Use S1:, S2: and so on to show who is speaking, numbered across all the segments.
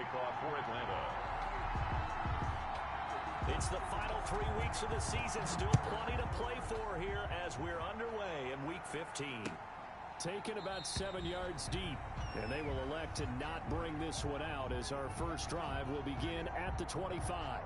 S1: kickoff for Atlanta.
S2: It's the final 3 weeks of the season. Still plenty to play for here as we're underway in Week 15.
S3: Taken about 7 yards deep. And they will elect to not bring this one out as our first drive will begin at the 25.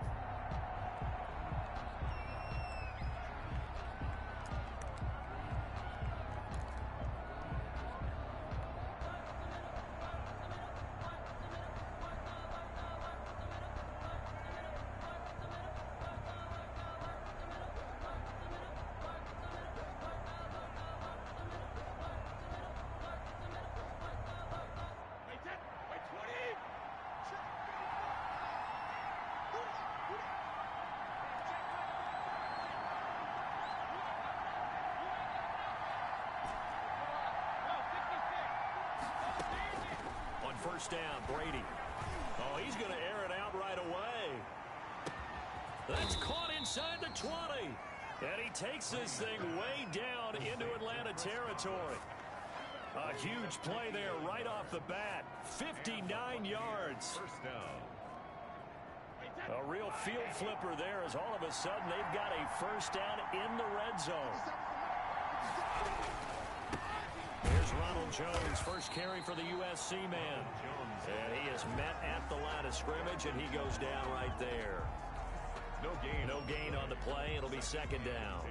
S2: First down, Brady. Oh, he's going to air it out right away. That's caught inside the 20. And he takes this thing way down into Atlanta territory. A huge play there right off the bat. 59 yards.
S1: First down.
S2: A real field flipper there as all of a sudden they've got a first down in the red zone. Here's Ronald Jones, first carry for the USC man. And he is met at the line of scrimmage, and he goes down right there.
S1: No gain.
S2: No gain on the play. It'll be second down.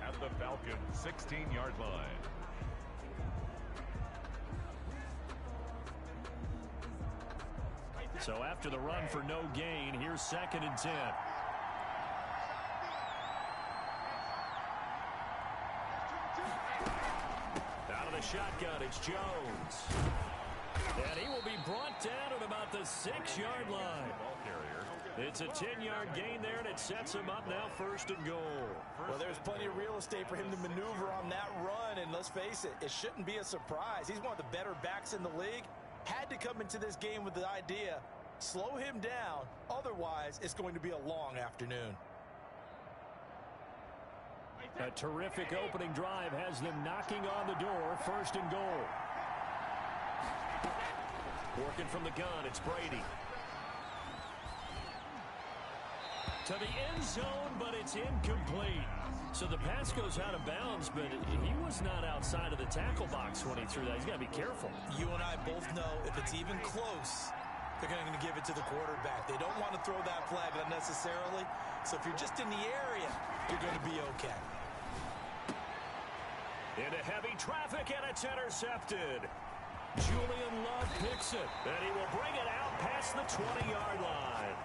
S1: At the Falcons' 16-yard line.
S2: So after the run for no gain, here's 2nd and 10. Out of the shotgun, it's Jones. And he will be brought down at about the 6-yard line. It's a 10-yard gain there, and it sets him up now 1st and goal.
S4: Well, there's plenty of real estate for him to maneuver on that run, and let's face it, it shouldn't be a surprise. He's one of the better backs in the league. Had to come into this game with the idea, slow him down, otherwise it's going to be a long afternoon.
S3: A terrific opening drive has them knocking on the door, 1st and goal.
S2: Working from the gun, it's Brady. To the end zone, but it's incomplete. So the pass goes out of bounds, but he was not outside of the tackle box when he threw that. He's got to be careful.
S4: You and I both know if it's even close, they're going to give it to the quarterback. They don't want to throw that flag unnecessarily. So if you're just in the area, you're going to be okay.
S2: Into heavy traffic, and it's intercepted. Julian Love picks it, and he will bring it out past the 20-yard line.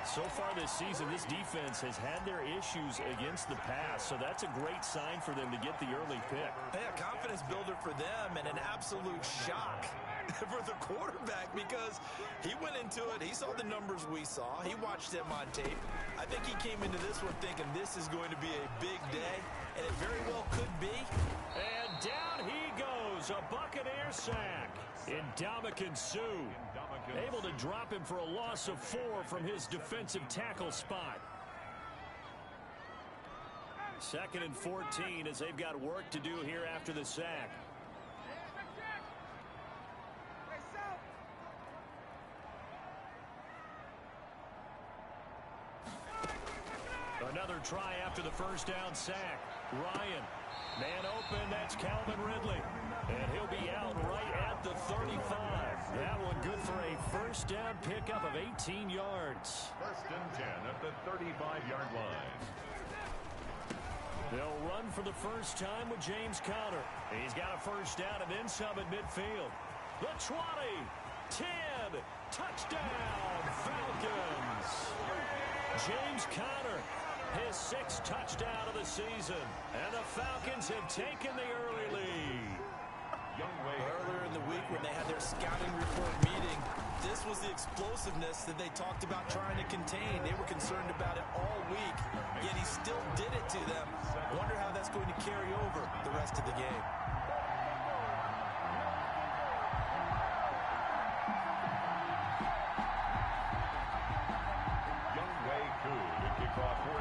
S2: So far this season, this defense has had their issues against the pass, so that's a great sign for them to get the early pick.
S4: Yeah, confidence builder for them and an absolute shock for the quarterback because he went into it. He saw the numbers we saw. He watched them on tape. I think he came into this one thinking this is going to be a big day, and it very well could be.
S2: And down he goes, a Buccaneer sack. Ndamukong Suh able to drop him for a loss of 4 from his defensive tackle spot. 2nd and 14 as they've got work to do here after the sack. Another try after the first down sack. Ryan, man open, that's Calvin Ridley. And he'll be out right at the 35. That one good for a first down pickup of 18 yards.
S1: 1st and 10 at the 35-yard line.
S2: They'll run for the first time with James Conner. He's got a first down and then some at midfield. The 20, 10, touchdown, Falcons. James Conner, his 6th touchdown of the season. And the Falcons have taken the early lead.
S4: Earlier in the week when they had their scouting report meeting, this was the explosiveness that they talked about trying to contain. They were concerned about it all week, yet he still did it to them. Wonder how that's going to carry over the rest of the game.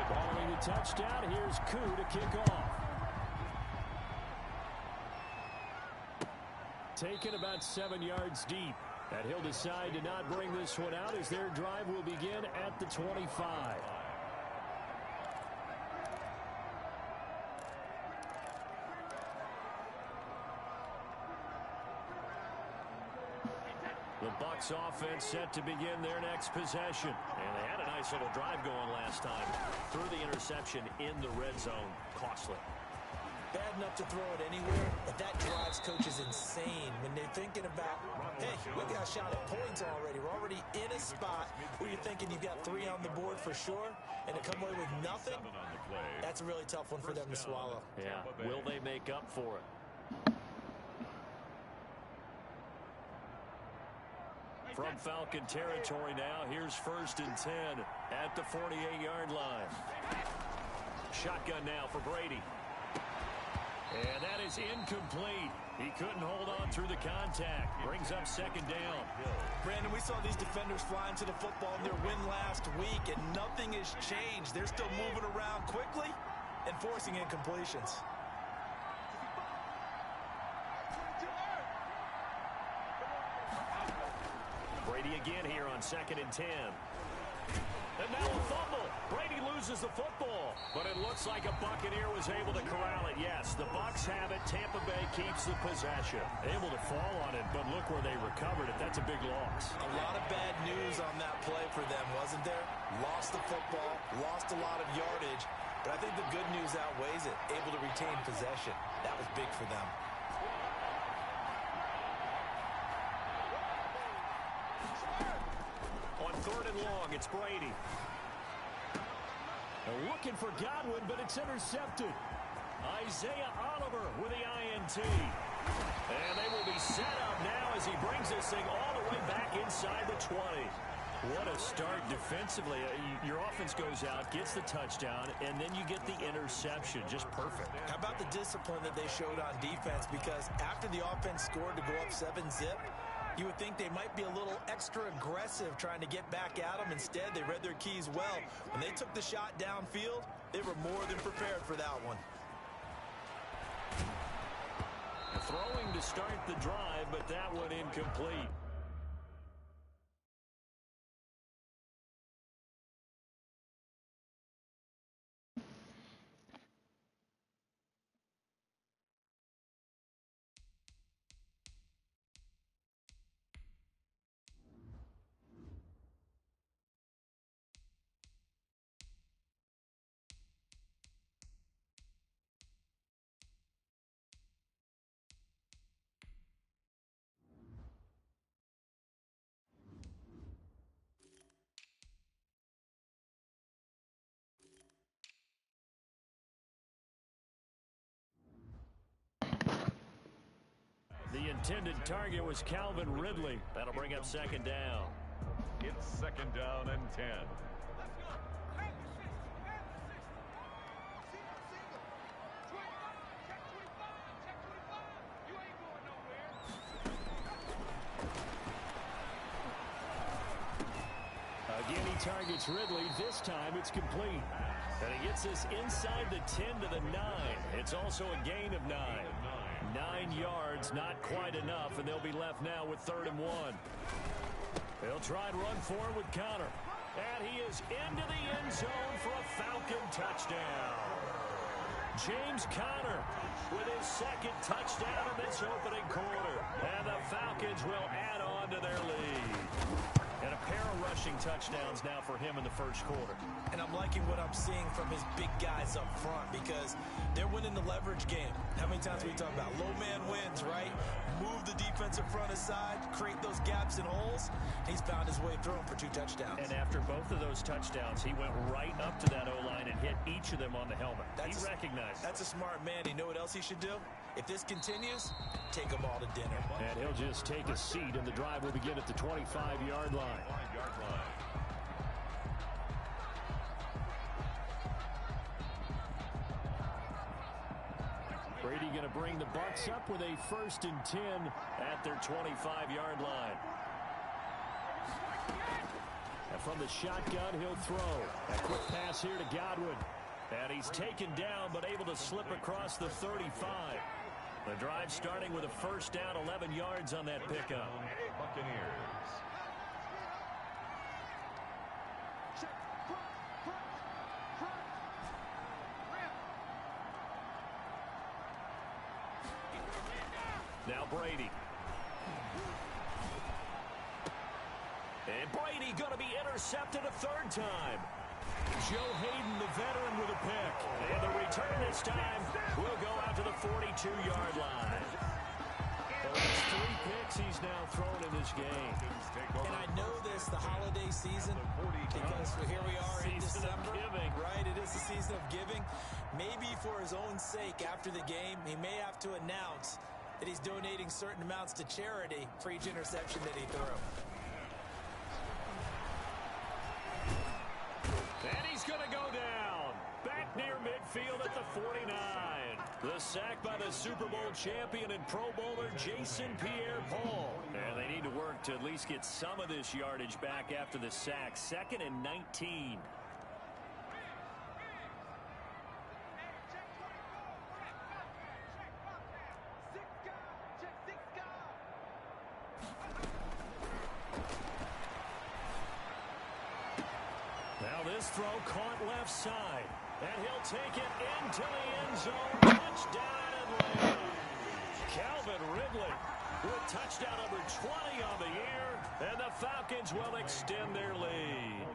S3: Following the touchdown, here's Koo to kick off. Taken about 7 yards deep. And he'll decide to not bring this one out as their drive will begin at the 25. The Bucs offense set to begin their next possession. And they had a nice little drive going last time. Threw the interception in the red zone. Costly.
S4: Bad enough to throw it anywhere, but that drives coaches insane when they're thinking about, hey, we got a shot at points already. We're already in a spot where you're thinking you've got 3 on the board for sure, and to come away with nothing, that's a really tough one for them to swallow.
S3: Yeah, will they make up for it? From Falcon territory now, here's 1st and 10 at the 48-yard line. Shotgun now for Brady. And that is incomplete. He couldn't hold on through the contact. Brings up 2nd down.
S4: Brandon, we saw these defenders fly into the football in their win last week, and nothing has changed. They're still moving around quickly and forcing incompletions.
S3: Brady again here on 2nd and 10. And now a fumble. Brady loses the football, but it looks like a Buccaneer was able to corral it. Yes, the Bucs have it. Tampa Bay keeps the possession. Able to fall on it, but look where they recovered it. That's a big loss.
S4: A lot of bad news on that play for them, wasn't there? Lost the football, lost a lot of yardage, but I think the good news outweighs it. Able to retain possession. That was big for them.
S3: On 3rd and long, it's Brady. They're looking for Godwin, but it's intercepted. Isaiah Oliver with the INT. And they will be set up now as he brings this thing all the way back inside the 20. What a start defensively. Your offense goes out, gets the touchdown, and then you get the interception. Just perfect.
S4: How about the discipline that they showed on defense? Because after the offense scored to go up 7-zip, you would think they might be a little extra aggressive trying to get back at them. Instead, they read their keys well. When they took the shot downfield, they were more than prepared for that one.
S3: Throwing to start the drive, but that one incomplete. The intended target was Calvin Ridley. That'll bring up 2nd down.
S1: It's 2nd down and 10.
S3: Again, he targets Ridley. This time it's complete. And he gets this inside the 10 to the 9. It's also a gain of 9. 9 yards, not quite enough, and they'll be left now with 3rd and 1. They'll try and run forward with Conner. And he is into the end zone for a Falcon touchdown. James Conner with his 2nd touchdown in this opening quarter. And the Falcons will add on to their lead. And a pair of rushing touchdowns now for him in the 1st quarter.
S4: And I'm liking what I'm seeing from his big guys up front because they're winning the leverage game. How many times we talk about low man wins, right? Move the defensive front aside, create those gaps and holes. He's found his way through them for 2 touchdowns.
S3: And after both of those touchdowns, he went right up to that O-line and hit each of them on the helmet. He recognized it.
S4: That's a smart man. You know what else he should do? If this continues, take them all to dinner.
S3: And he'll just take a seat, and the drive will begin at the 25-yard line. Brady going to bring the Bucs up with a 1st and 10 at their 25-yard line. And from the shotgun, he'll throw. A quick pass here to Godwin. And he's taken down, but able to slip across the 35.
S2: The drive starting with a first down, 11 yards on that pickup.
S1: Buccaneers.
S2: Now Brady. And Brady going to be intercepted a third time. Joe Hayden, the veteran, with a pick. And the return this time will go out to the 42-yard line. Well, that's 3 picks he's now thrown in this game.
S4: And I know this, the holiday season, because here we are in December. Right, it is the season of giving. Maybe for his own sake, after the game, he may have to announce that he's donating certain amounts to charity for each interception that he threw.
S2: And he's going to go down. Back near midfield at the 49. The sack by the Super Bowl champion and Pro Bowler Jason Pierre-Paul. And they need to work to at least get some of this yardage back after the sack. 2nd and 19. This throw caught left side, and he'll take it into the end zone. Touchdown Atlanta. Calvin Ridley with touchdown number 20 on the year, and the Falcons will extend their lead.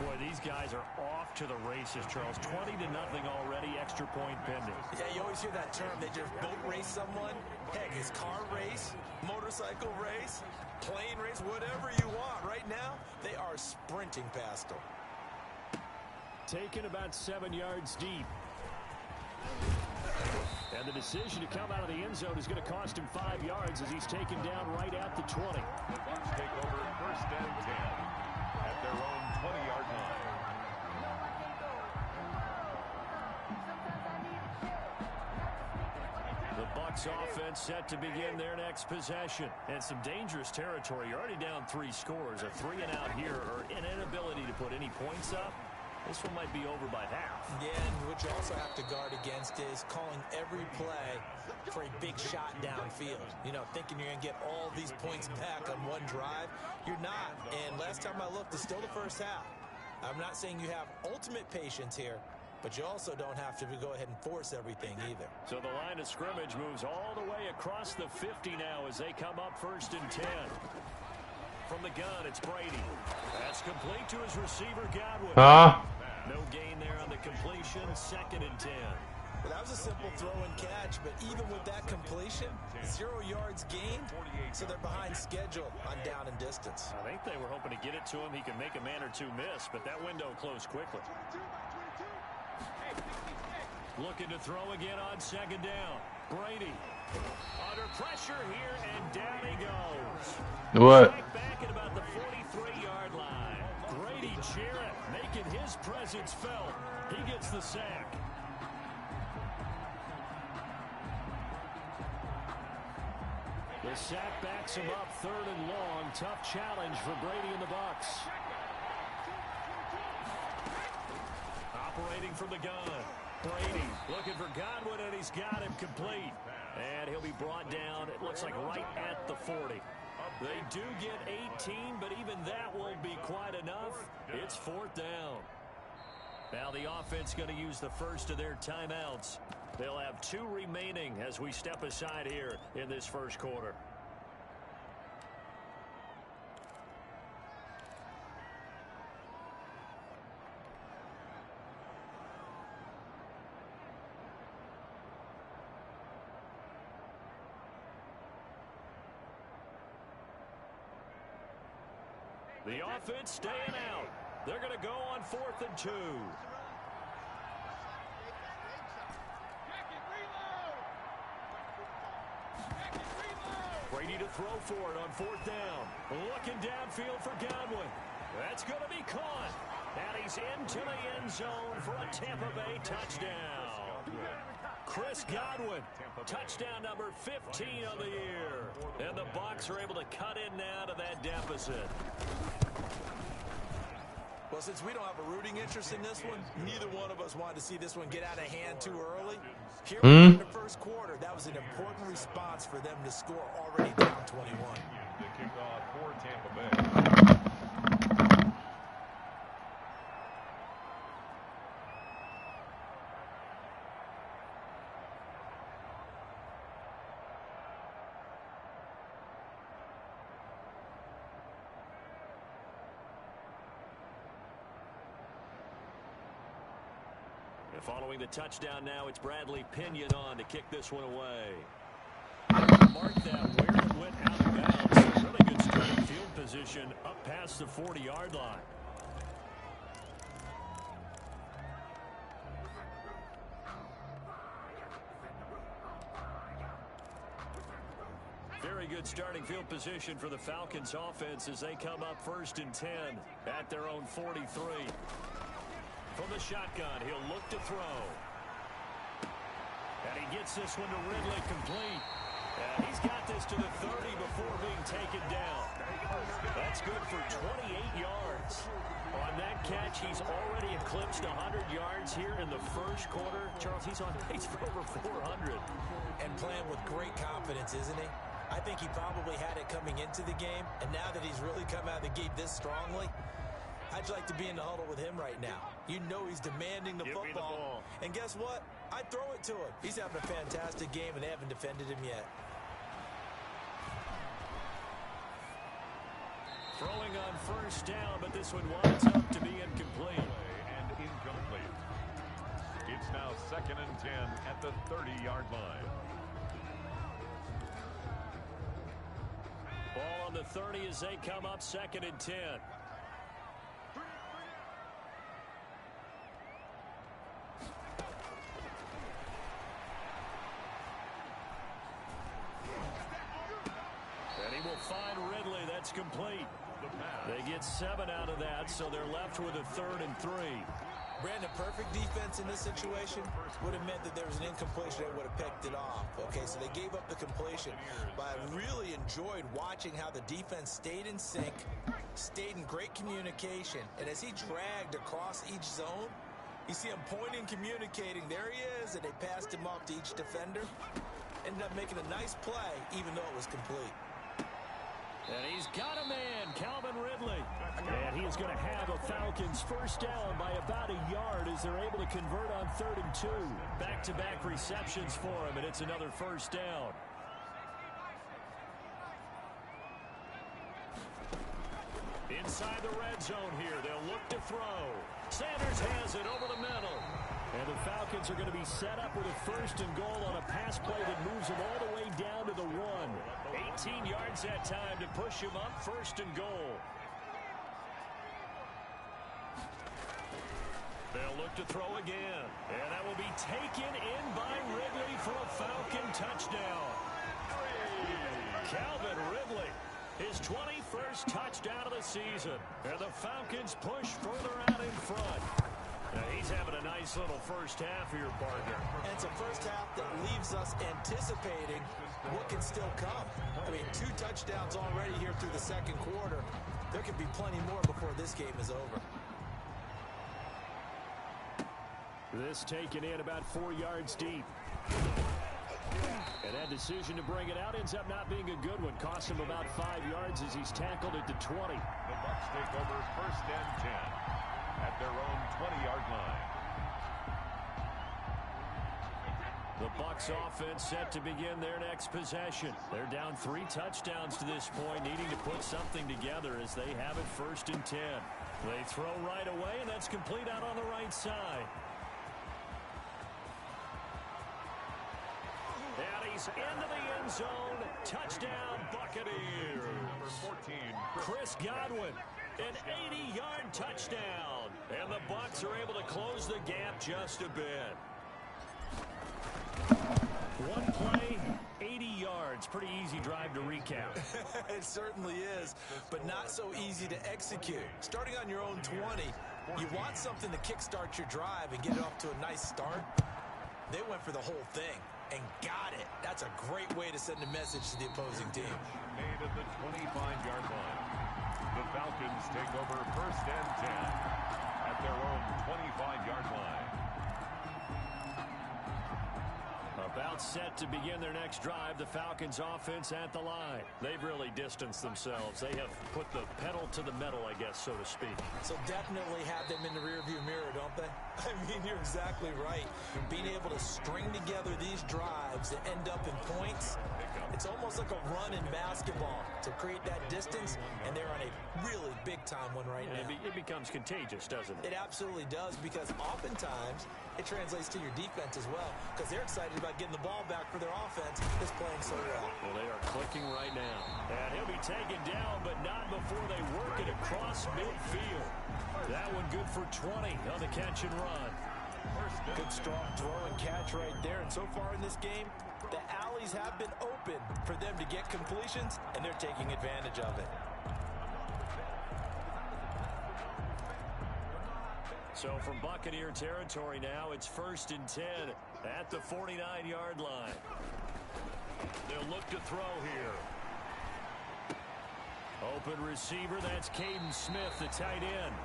S2: Boy, these guys are off to the races, Charles. 20-0 already, extra point pending.
S4: Yeah, you always hear that term. They just boat race someone. Heck, it's car race, motorcycle race, plane race, whatever you want. Right now, they are sprinting past them.
S2: Taken about 7 yards deep. And the decision to come out of the end zone is going to cost him 5 yards as he's taken down right at the 20.
S1: The Bucks take over 1st and 10 at their own 20-yard line.
S2: The Bucks offense set to begin their next possession. And some dangerous territory. You're already down 3 scores. A 3-and-out here, or an inability to put any points up. This one might be over by half.
S4: Yeah, and what you also have to guard against is calling every play for a big shot downfield. You know, thinking you're going to get all these points back on one drive. You're not. And last time I looked, it's still the first half. I'm not saying you have ultimate patience here, but you also don't have to go ahead and force everything either.
S2: So the line of scrimmage moves all the way across the 50 now as they come up 1st and 10. From the gun, it's Brady. That's complete to his receiver, Godwin. No gain there on the completion. 2nd and 10.
S4: Well, that was a simple throw and catch, but even with that completion, 0 yards gained, so they're behind schedule on down and distance.
S2: I think they were hoping to get it to him. He can make a man or two miss, but that window closed quickly. Looking to throw again on 2nd down. Brady under pressure here, and down he goes.
S5: What?
S2: Back at about the 43-yard line. Grady Jarrett making his presence felt. He gets the sack. The sack backs him up 3rd and long. Tough challenge for Brady and the Bucks. Operating from the gun. Brady looking for Godwin, and he's got him complete. And he'll be brought down, it looks like right at the 40. They do get 18, but even that won't be quite enough. It's 4th down. Now the offense going to use the first of their timeouts. They'll have 2 remaining as we step aside here in this first quarter. The offense staying out. They're going to go on 4th and 2. Brady to throw for it on 4th down. Looking downfield for Godwin. That's going to be caught. And he's into the end zone for a Tampa Bay touchdown. Chris Godwin, touchdown number 15 of the year. And the Bucs are able to cut in now to that deficit.
S4: Well, since we don't have a rooting interest in this one, neither one of us wanted to see this one get out of hand too early. Here we are in the first quarter. That was an important response for them to score already down 21.
S1: The kickoff for Tampa Bay.
S2: Following the touchdown now, it's Bradley Pinion on to kick this one away. Mark that where it went out of bounds. Really good starting field position up past the 40-yard line. Very good starting field position for the Falcons offense as they come up 1st and 10 at their own 43. From the shotgun, he'll look to throw. And he gets this one to Ridley complete. And he's got this to the 30 before being taken down. That's good for 28 yards. On that catch, he's already eclipsed 100 yards here in the first quarter. Charles, he's on pace for over 400.
S4: And playing with great confidence, isn't he? I think he probably had it coming into the game, and now that he's really come out of the gate this strongly, I'd like to be in the huddle with him right now. You know he's demanding the football. And guess what? I'd throw it to him. He's having a fantastic game, and they haven't defended him yet.
S2: Throwing on 1st down, but this one winds up to be incomplete.
S1: And incomplete. It's now 2nd and 10 at the 30-yard line.
S2: Ball on the 30 as they come up 2nd and 10. Find Ridley. That's complete. They get 7 out of that, so they're left with a 3rd and 3.
S4: Brandon, perfect defense in this situation would have meant that there was an incompletion that would have picked it off. Okay, so they gave up the completion. But I really enjoyed watching how the defense stayed in sync, stayed in great communication. And as he dragged across each zone, you see him pointing, communicating. There he is, and they passed him off to each defender. Ended up making a nice play, even though it was complete.
S2: And he's got a man, Calvin Ridley. And he is going to have a Falcons 1st down by about a yard as they're able to convert on 3rd and 2. Back-to-back receptions for him, and it's another 1st down. Inside the red zone here, they'll look to throw. Sanders has it over the middle. And the Falcons are going to be set up with a 1st and goal on a pass play that moves them all the way down to the 1. 18 yards that time to push him up 1st and goal. They'll look to throw again. And that will be taken in by Ridley for a Falcon touchdown. Calvin Ridley, his 21st touchdown of the season. And the Falcons push further out in front. Now he's having a nice little 1st half here, partner.
S4: And it's a 1st half that leaves us anticipating what can still come. I mean, 2 touchdowns already here through the 2nd quarter. There could be plenty more before this game is over.
S2: This taken in about 4 yards deep. And that decision to bring it out ends up not being a good one. Cost him about 5 yards as he's tackled at the 20.
S1: The Bucks take over 1st and 10 at their own 20-yard line.
S2: The Bucks offense set to begin their next possession. They're down 3 touchdowns to this point, needing to put something together as they have it 1st and 10. They throw right away, and that's complete out on the right side. And he's into the end zone. Touchdown, Buccaneers.
S1: Number 14,
S2: Chris Godwin, an 80-yard touchdown. And the Bucks are able to close the gap just a bit. One play, 80 yards. Pretty easy drive to recap.
S4: It certainly is, but not so easy to execute. Starting on your own 20, you want something to kickstart your drive and get it off to a nice start. They went for the whole thing and got it. That's a great way to send a message to the opposing team.
S1: made at the 25-yard line. The Falcons take over 1st and 10 at their own 25-yard line.
S2: About set to begin their next drive, the Falcons offense at the line. They've really distanced themselves. They have put the pedal to the metal, I guess, so to speak.
S4: So definitely have them in the rearview mirror, don't they? I mean, you're exactly right. Being able to string together these drives that end up in points, it's almost like a run in basketball to create that distance, and they're on a really big-time one right now.
S2: It becomes contagious, doesn't it?
S4: It absolutely does, because oftentimes it translates to your defense as well, because they're excited about getting the ball back for their offense that's playing so well.
S2: Well, they are clicking right now. And he'll be taken down, but not before they work it across midfield. That one good for 20 on the catch and run.
S4: Good strong throw and catch right there. And so far in this game, the alleys have been open for them to get completions, and they're taking advantage of it.
S2: So from Buccaneer territory now, it's 1st and 10 at the 49-yard line. They'll look to throw here. Open receiver, that's Caden Smith, the tight end.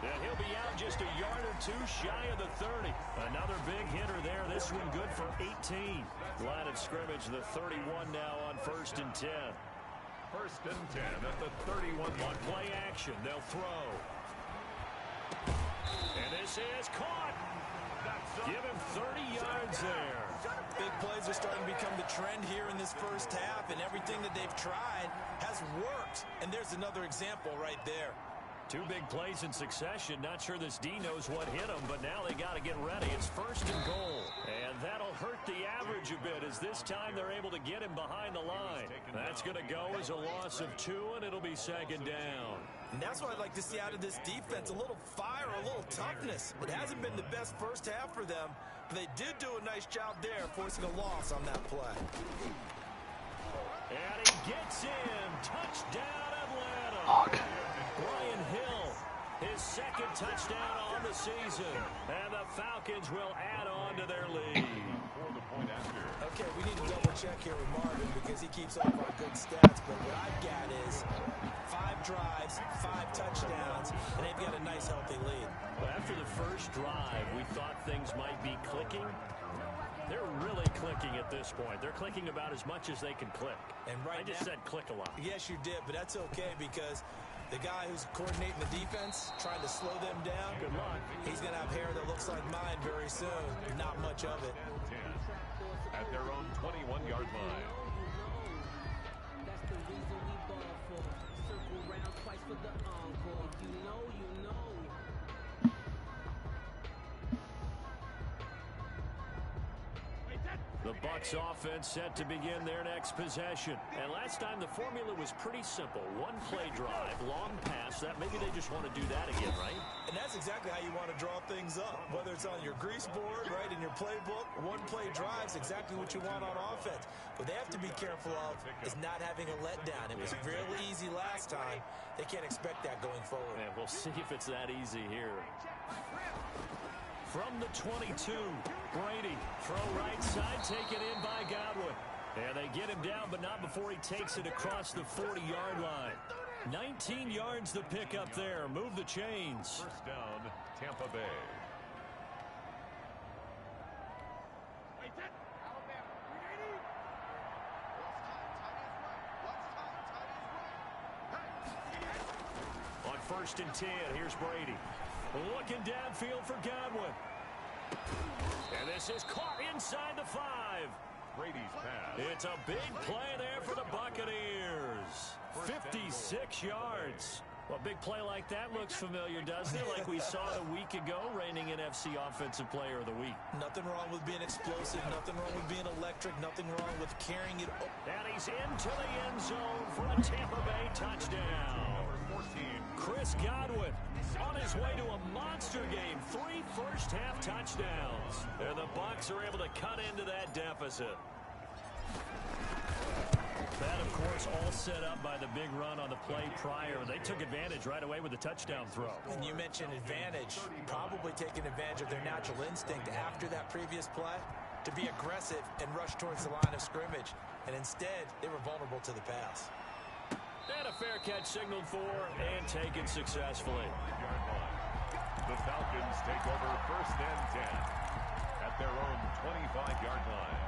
S2: And he'll be out just a yard or two shy of the 30. Another big hitter there. This one good for 18. Line of scrimmage, the 31 now on 1st and 10.
S1: 1st and 10 at the 31.
S2: On play action, they'll throw. And this is caught. Give him 30 yards there.
S4: Big plays are starting to become the trend here in this first half, and everything that they've tried has worked. And there's another example right there.
S2: 2 big plays in succession. Not sure this D knows what hit him, but now they got to get ready. It's 1st and goal. And that'll hurt the average a bit, as this time they're able to get him behind the line. That's going to go as a loss of 2, and it'll be 2nd down.
S4: And that's what I'd like to see out of this defense, a little fire, a little toughness. It hasn't been the best first half for them, but they did do a nice job there, forcing a loss on that play.
S2: And he gets in. Touchdown, Atlanta. Brian Hill, his 2nd touchdown on the season. And the Falcons will add on to their lead.
S4: Okay, we need to double check here with Marvin because he keeps up our good stats. But what I've got is 5 drives, 5 touchdowns, and they've got a nice, healthy lead.
S2: Well, after the first drive, we thought things might be clicking. They're really clicking at this point. They're clicking about as much as they can click.
S4: And right
S2: I just said click a lot.
S4: Yes, you did, but that's okay because the guy who's coordinating the defense, trying to slow them down,
S2: good luck.
S4: He's going to have hair that looks like mine very soon. Not much of it.
S1: At their own 21-yard line.
S5: That's the reason we ball for. Circle round twice for the encore. You know, you know.
S2: The Bucks offense set to begin their next possession. And last time the formula was pretty simple. 1 play drive, long pass. That maybe they just want to do that again, right?
S4: And that's exactly how you want to draw things up. Whether it's on your grease board, right, in your playbook, 1 play drive is exactly what you want on offense. What they have to be careful of is not having a letdown. It was really easy last time. They can't expect that going forward.
S2: And we'll see if it's that easy here. From the 22, Brady, throw right side, taken in by Godwin. And they get him down, but not before he takes it across the 40-yard line. 19 yards to pick up there. Move the chains.
S1: 1st down, Tampa Bay.
S2: On 1st and 10, here's Brady. Looking downfield for Godwin. And this is caught inside the 5.
S1: Brady's pass.
S2: It's a big play there for the Buccaneers. 56 yards. Well, a big play like that looks familiar, doesn't it? Like we saw it a week ago, reigning NFC Offensive Player of the Week.
S4: Nothing wrong with being explosive. Nothing wrong with being electric. Nothing wrong with carrying it.
S2: And he's into the end zone for a Tampa Bay touchdown.
S1: Number 14.
S2: Chris Godwin on his way to a monster game. 3 first-half touchdowns. And the Bucs are able to cut into that deficit. That, of course, all set up by the big run on the play prior. They took advantage right away with the touchdown throw.
S4: And you mentioned advantage, probably taking advantage of their natural instinct after that previous play to be aggressive and rush towards the line of scrimmage. And instead, they were vulnerable to the pass.
S2: And a fair catch signaled for and taken successfully.
S1: The Falcons take over 1st and 10 at their own 25-yard line.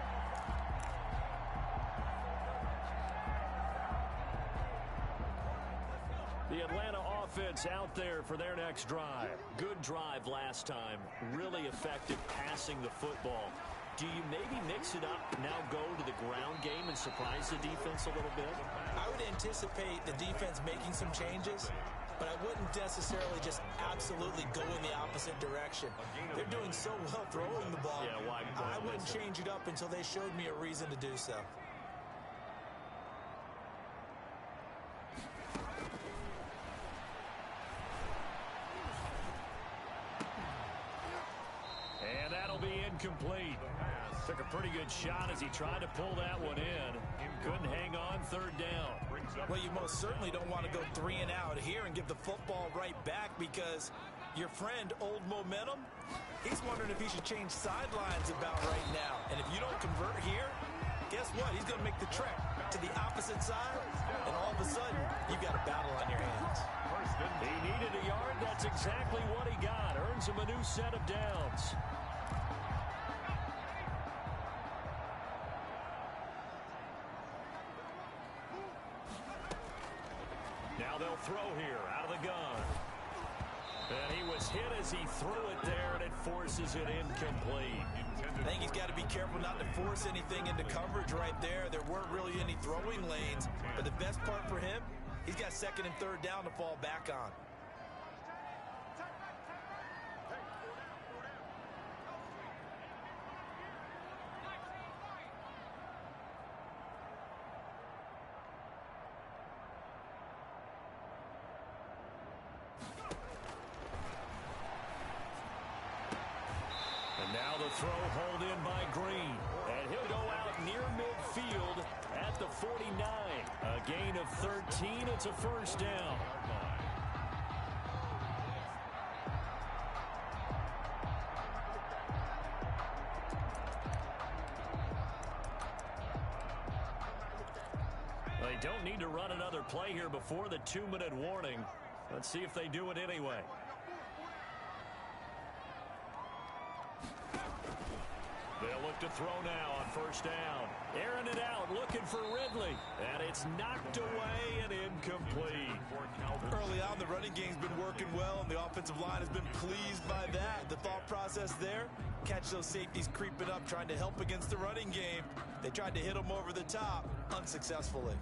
S2: The Atlanta offense out there for their next drive. Good drive last time. Really effective passing the football. Do you maybe mix it up, now go to the ground game and surprise the defense a little bit?
S4: I would anticipate the defense making some changes, but I wouldn't necessarily just absolutely go in the opposite direction. They're doing so well throwing the ball.
S2: Yeah,
S4: I wouldn't change it up until they showed me a reason to do so.
S2: And that'll be incomplete. Took a pretty good shot as he tried to pull that one in. Couldn't hang on 3rd down.
S4: Well, you most certainly don't want to go 3 and out here and give the football right back because your friend, Old Momentum, he's wondering if he should change sidelines about right now. And if you don't convert here, guess what? He's going to make the trek to the opposite side, and all of a sudden, you've got a battle on your hands.
S2: He needed a yard. That's exactly what he got. Earns him a new set of downs. Now they'll throw here out of the gun. And he was hit as he threw it there, and it forces it incomplete.
S4: I think he's got to be careful not to force anything into coverage right there. There weren't really any throwing lanes. But the best part for him, he's got 2nd and 3rd down to fall back on.
S2: Now the throw hauled in by Green. And he'll go out near midfield at the 49. A gain of 13. It's a 1st down. They don't need to run another play here before the 2-minute warning. Let's see if they do it anyway. They'll look to throw now on 1st down. Airing it out, looking for Ridley. And it's knocked away and incomplete.
S4: Early on, the running game's been working well, and the offensive line has been pleased by that. The thought process there, catch those safeties creeping up, trying to help against the running game. They tried to hit them over the top, unsuccessfully.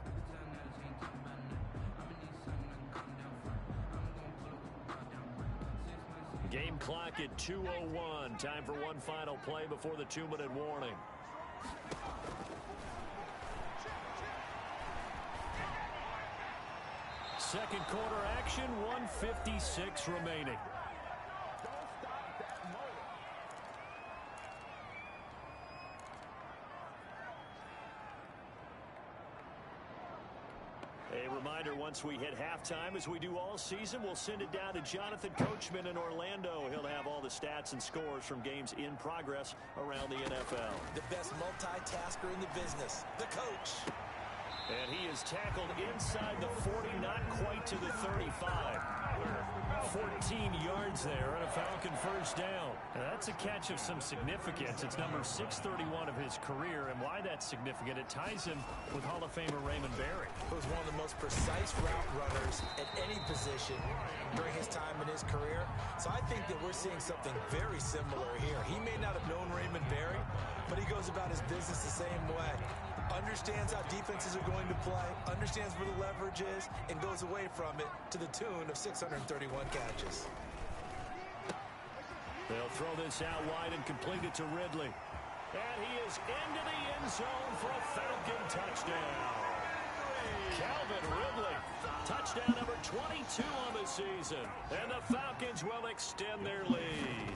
S2: Game clock at 2:01. Time for one final play before the 2-minute warning. Second quarter action, 1:56 remaining. A reminder, once we hit halftime, as we do all season, we'll send it down to Jonathan Coachman in Orlando. He'll have all the stats and scores from games in progress around the NFL.
S4: The best multitasker in the business, the coach.
S2: And he is tackled inside the 40, not quite to the 35. 14 yards there and a Falcon 1st down. Now that's a catch of some significance. It's number 631 of his career, and why that's significant, it ties him with Hall of Famer Raymond Berry.
S4: He was one of the most precise route runners at any position during his time in his career. So I think that we're seeing something very similar here. He may not have known Raymond Berry, but he goes about his business the same way. Understands how defenses are going to play, understands where the leverage is, and goes away from it to the tune of 631 catches.
S2: They'll throw this out wide and complete it to Ridley. And he is into the end zone for a Falcon touchdown. Calvin Ridley, touchdown number 22 on the season. And the Falcons will extend their lead.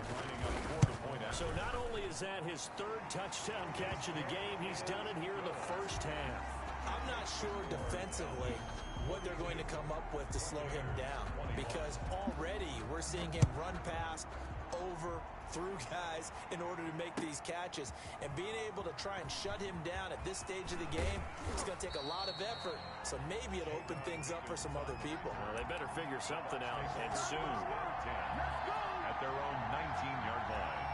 S2: So not only is that his 3rd touchdown catch of the game, he's done it here in the 1st half.
S4: I'm not sure defensively what they're going to come up with to slow him down, because already we're seeing him run past over through guys in order to make these catches. And being able to try and shut him down at this stage of the game, it's going to take a lot of effort. So maybe it'll open things up for some other people.
S2: Well, they better figure something out, and soon.
S1: At their own 19-yard line.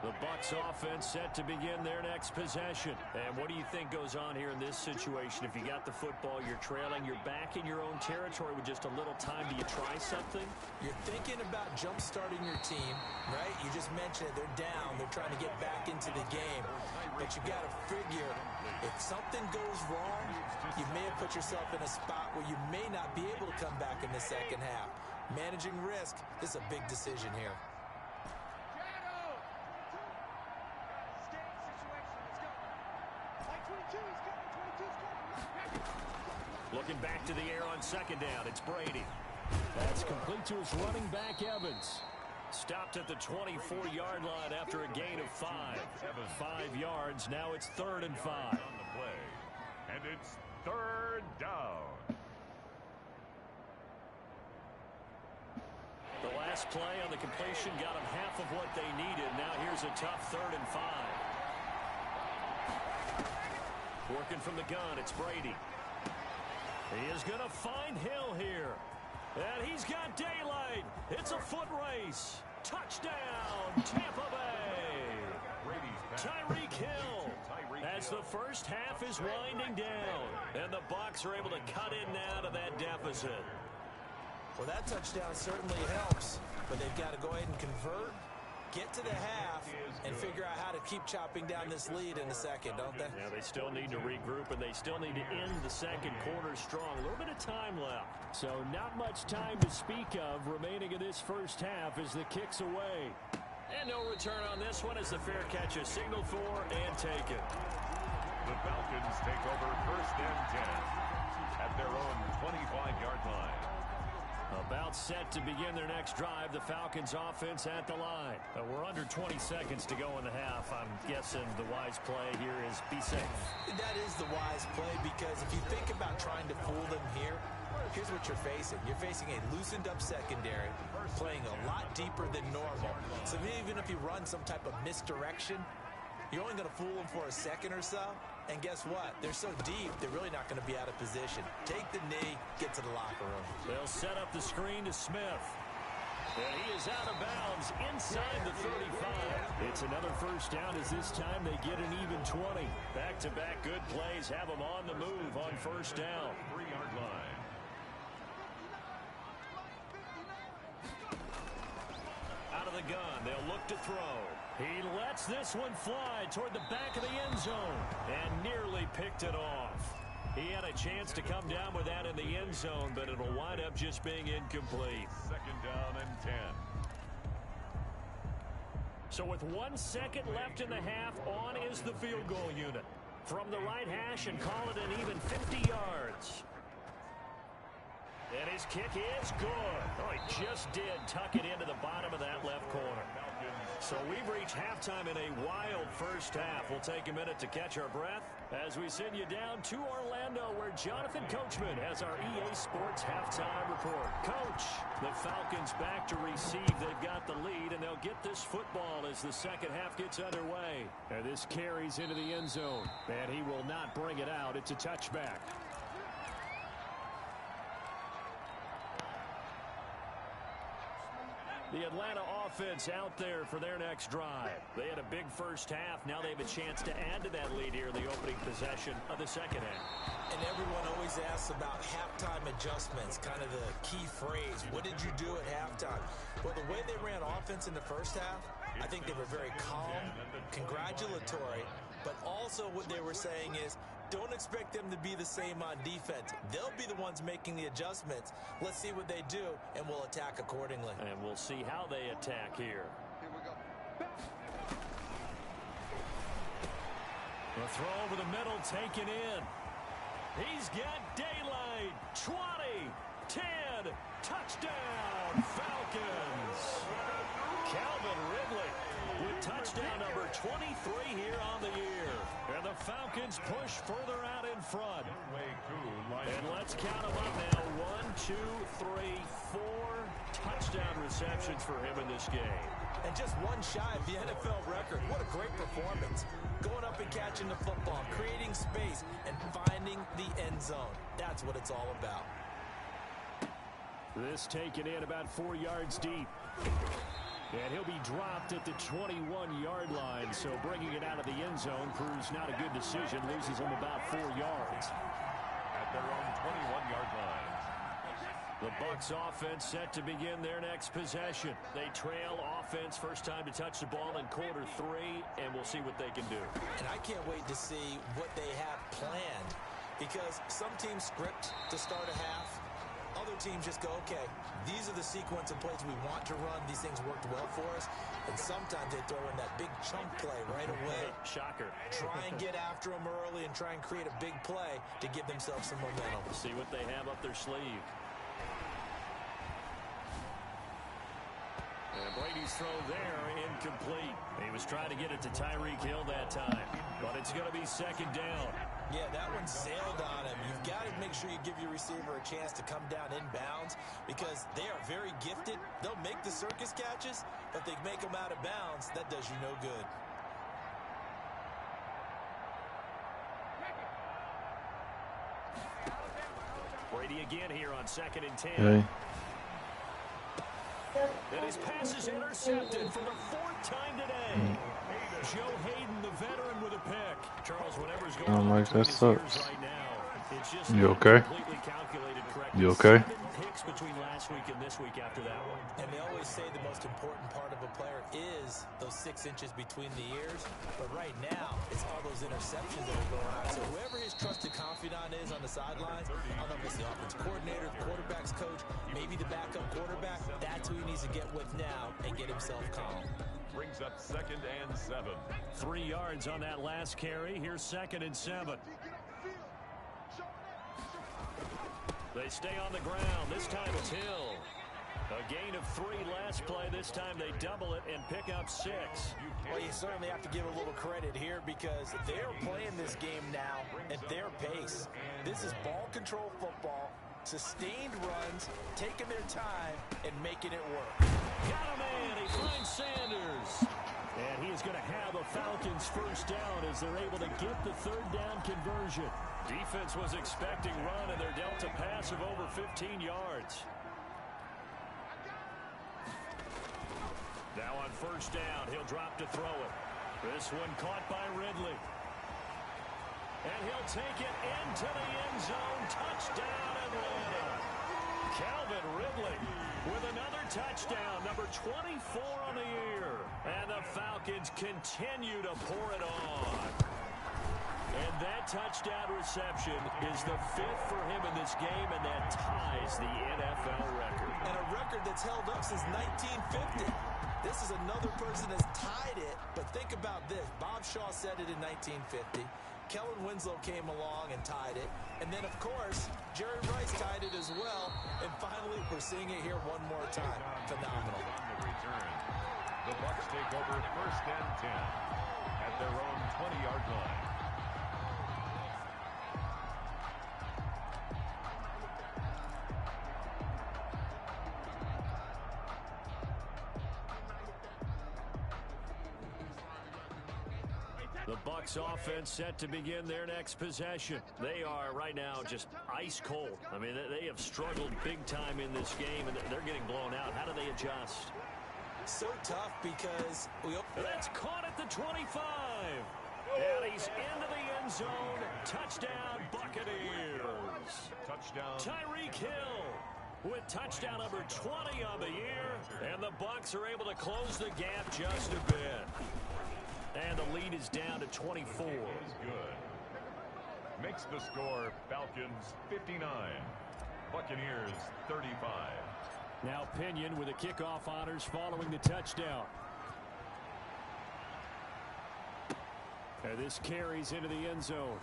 S2: The Bucs offense set to begin their next possession. And what do you think goes on here in this situation? If you got the football, you're trailing, you're back in your own territory with just a little time. Do you try something?
S4: You're thinking about jump-starting your team, right? You just mentioned it. They're down. They're trying to get back into the game. But you got to figure, if something goes wrong, you may have put yourself in a spot where you may not be able to come back in the second half. Managing risk, this is a big decision here.
S2: Looking back to the air on second down, it's Brady. That's complete to his running back, Evans. Stopped at the 24-yard line after a gain of 5. 5 yards, now it's 3rd and 5.
S1: On the play, and it's 3rd down.
S2: The last play on the completion got them half of what they needed. Now here's a tough 3rd and 5. Working from the gun, it's Brady. He is going to find Hill here. And he's got daylight. It's a foot race. Touchdown, Tampa Bay. Tyreek Hill as the first half is winding down. And the Bucs are able to cut in now to that deficit.
S4: Well, that touchdown certainly helps. But they've got to go ahead and convert, get to the half, and figure out how to keep chopping down this lead in the second, don't they?
S2: Yeah, they still need to regroup, and they still need to end the second quarter strong. A little bit of time left. So not much time to speak of remaining in this first half as the kick's away. And no return on this one as the fair catch is signaled for and taken.
S1: The Falcons take over 1st and 10 at their own 25-yard line.
S2: About set to begin their next drive. The Falcons offense at the line. We're under 20 seconds to go in the half. I'm guessing the wise play here is be safe.
S4: That is the wise play, because if you think about trying to fool them here, here's what you're facing. You're facing a loosened up secondary, playing a lot deeper than normal. So even if you run some type of misdirection, you're only going to fool them for a second or so. And guess what? They're so deep, they're really not going to be out of position. Take the knee, get to the locker room.
S2: They'll set up the screen to Smith. And he is out of bounds inside the 35. It's another first down as this time they get an even 20. Back-to-back good plays have them on the move on first down.
S1: 3-yard line.
S2: Out of the gun, they'll look to throw. He lets this one fly toward the back of the end zone and nearly picked it off. He had a chance to come down with that in the end zone, but it'll wind up just being incomplete.
S1: 2nd down and 10.
S2: So with 1 second left in the half, on is the field goal unit. From the right hash and call it an even 50 yards. And his kick is good. Oh, he just did tuck it into the bottom of that left corner. So we've reached halftime in a wild first half. We'll take a minute to catch our breath as we send you down to Orlando, where Jonathan Coachman has our EA Sports halftime report. Coach, the Falcons back to receive. They've got the lead, and they'll get this football as the second half gets underway. And this carries into the end zone, and he will not bring it out. It's a touchback. The Atlanta offense out there for their next drive. They had a big first half. Now they have a chance to add to that lead here in the opening possession of the second half.
S4: And everyone always asks about halftime adjustments, kind of the key phrase. What did you do at halftime? Well, the way they ran offense in the first half, I think they were very calm, congratulatory, but also what they were saying is, don't expect them to be the same on defense. They'll be the ones making the adjustments. Let's see what they do, and we'll attack accordingly.
S2: And we'll see how they attack here.
S6: Here we go.
S2: The throw over the middle taken in. He's got daylight. 20, 10, touchdown, Falcons. Calvin Ridley with touchdown number 23 here on the year. And the Falcons push further out in front. And let's count them up now. 1, 2, 3, 4 touchdown receptions for him in this game.
S4: And just one shy of the NFL record. What a great performance. Going up and catching the football, creating space, and finding the end zone. That's what it's all about.
S2: This taken in about 4 yards deep. And he'll be dropped at the 21-yard line, so bringing it out of the end zone proves not a good decision. Loses him about 4 yards.
S1: At their own 21-yard line.
S2: The Bucs offense set to begin their next possession. They trail offense, first time to touch the ball in quarter 3, and we'll see what they can do.
S4: And I can't wait to see what they have planned, because some teams script to start a half. Other teams just go, okay, these are the sequence of plays we want to run. These things worked well for us. And sometimes they throw in that big chunk play right away.
S2: Shocker.
S4: Try and get after them early and try and create a big play to give themselves some momentum.
S2: See what they have up their sleeve. And Brady's throw there, incomplete. He was trying to get it to Tyreek Hill that time. But it's going to be second down.
S4: Yeah, that one sailed on him. You've got to make sure you give your receiver a chance to come down inbounds because they are very gifted. They'll make the circus catches, but they make them out of bounds. That does you no good.
S2: Brady again here on 2nd and 10.
S6: Okay.
S2: And his pass is intercepted for the 4th time today. Joe Hayden, the veteran, with a pick. Charles, whatever's going on
S6: Mike, that sucks.
S2: right now, it's just
S6: You okay?
S2: completely calculated correctly.
S6: You okay?
S2: 7 picks between last week and this week after that one.
S4: And they always say the most important part of a player is those 6 inches between the ears. But right now, it's all those interceptions that are going on. So whoever his trusted confidant is on the sidelines, I don't know if it's the offense coordinator, the quarterback's coach, maybe the backup quarterback, that's who he needs to get with now and get himself calm.
S1: Brings up 2nd and 7.
S2: 3 yards on that last carry. Here's 2nd and 7. They stay on the ground. This time it's Hill. A gain of 3 last play. This time they double it and pick up 6.
S4: Well, you certainly have to give a little credit here because they're playing this game now at their pace. This is ball control football, sustained runs, taking their time, and making it work.
S2: Got a man. He finds Sanders. And he is going to have a Falcons first down as they're able to get the 3rd down conversion. Defense was expecting run, and they're dealt a pass of over 15 yards. Now on first down, he'll drop to throw it. This one caught by Ridley. And he'll take it into the end zone. Touchdown, Atlanta. Calvin Ridley with another touchdown, number 24 on the year. And the Falcons continue to pour it on. And that touchdown reception is the 5th for him in this game, and that ties the NFL record.
S4: And a record that's held up since 1950. This is another person that's tied it, but think about this. Bob Shaw said it in 1950. Kellen Winslow came along and tied it. And then, of course, Jerry Rice tied it as well. And finally, we're seeing it here one more time. Phenomenal.
S1: The Bucs take over 1st and 10 at their own 20-yard line.
S2: The Bucs offense set to begin their next possession. They are right now just ice cold. I mean, they have struggled big time in this game, and they're getting blown out. How do they adjust?
S4: So tough because
S2: That's caught at the 25. And he's into the end zone. Touchdown, Buccaneers.
S1: Touchdown.
S2: Tyreek Hill with touchdown number 20 on the year. And the Bucs are able to close the gap just a bit. And the lead is down to 24.
S1: Is good. Makes the score Falcons 59. Buccaneers 35.
S2: Now Pinion with the kickoff honors following the touchdown. And this carries into the end zone.